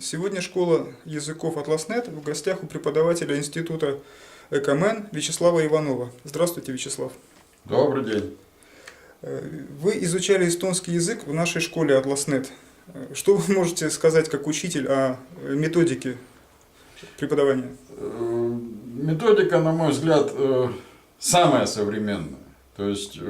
Сегодня школа языков «Атласнет» в гостях у преподавателя Института ЭКОМЭН Вячеслава Иванова. Здравствуйте, Вячеслав. Добрый день. Вы изучали эстонский язык в нашей школе «Атласнет». Что вы можете сказать как учитель о методике преподавания? Методика, на мой взгляд, самая современная. То есть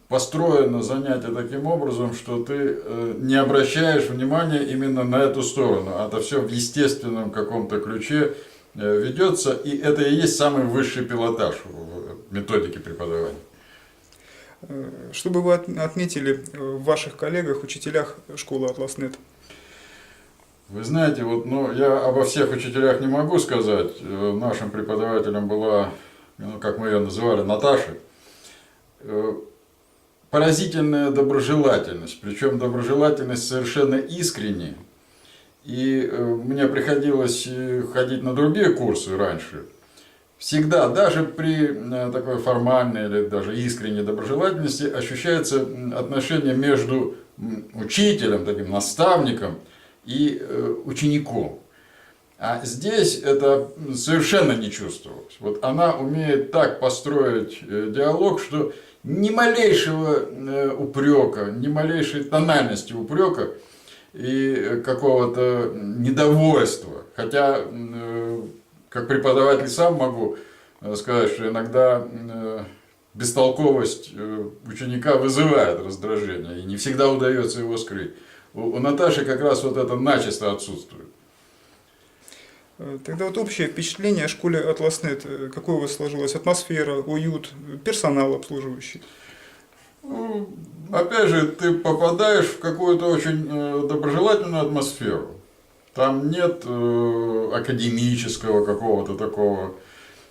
построено занятие таким образом, что ты не обращаешь внимания именно на эту сторону. Это все в естественном каком-то ключе ведется, и это и есть самый высший пилотаж в методике преподавания. Что бы вы отметили в ваших коллегах, учителях школы «Атласнет»? Вы знаете, я обо всех учителях не могу сказать. Нашим преподавателем была, как мы ее называли, Наташа. Поразительная доброжелательность, причем доброжелательность совершенно искренняя. И мне приходилось ходить на другие курсы раньше. Всегда, даже при такой формальной или даже искренней доброжелательности, ощущается отношение между учителем, таким наставником и учеником. А здесь это совершенно не чувствовалось. Вот она умеет так построить диалог, что ни малейшего упрека, ни малейшей тональности упрека и какого-то недовольства. Хотя, как преподаватель сам могу сказать, что иногда бестолковость ученика вызывает раздражение, и не всегда удается его скрыть. У Наташи как раз вот это начисто отсутствует. Тогда вот общее впечатление о школе «Атласнет», какое у вас сложилось? Атмосфера, уют, персонал обслуживающий? Опять же, ты попадаешь в какую-то очень доброжелательную атмосферу. Там нет академического какого-то такого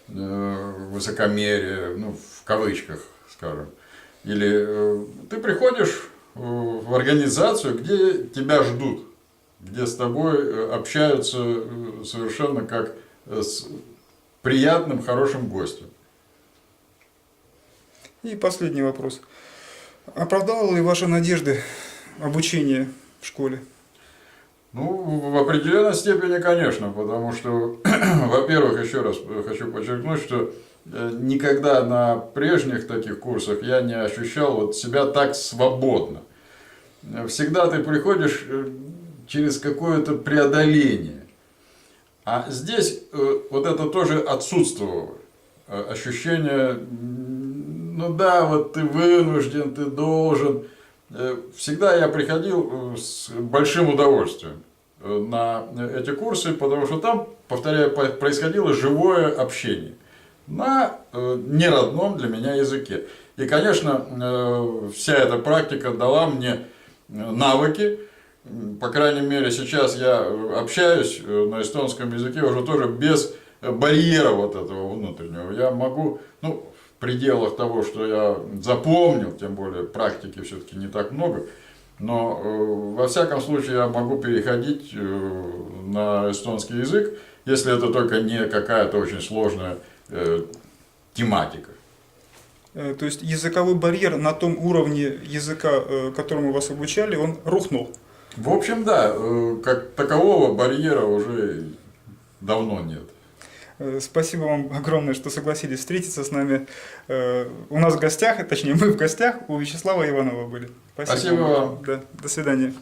высокомерия, в кавычках, скажем. Или ты приходишь в организацию, где тебя ждут, где с тобой общаются совершенно как с приятным, хорошим гостем. И последний вопрос. Оправдало ли ваши надежды обучение в школе? В определенной степени, конечно, потому что, во-первых, еще раз хочу подчеркнуть, что никогда на прежних таких курсах я не ощущал себя так свободно. Всегда ты приходишь через какое-то преодоление. А здесь вот это тоже отсутствовало. Ощущение, ты вынужден, ты должен. Всегда я приходил с большим удовольствием на эти курсы, потому что там, повторяю, происходило живое общение на неродном для меня языке. И, конечно, вся эта практика дала мне навыки. По крайней мере, сейчас я общаюсь на эстонском языке уже тоже без барьера вот этого внутреннего. Я могу, в пределах того, что я запомнил, тем более практики все-таки не так много, но во всяком случае я могу переходить на эстонский язык, если это только не какая-то очень сложная тематика. То есть языковой барьер на том уровне языка, которому вас обучали, он рухнул? В общем, да, как такового барьера уже давно нет. Спасибо вам огромное, что согласились встретиться с нами. У нас в гостях, точнее мы в гостях у Вячеслава Иванова были. Спасибо вам. Да, до свидания.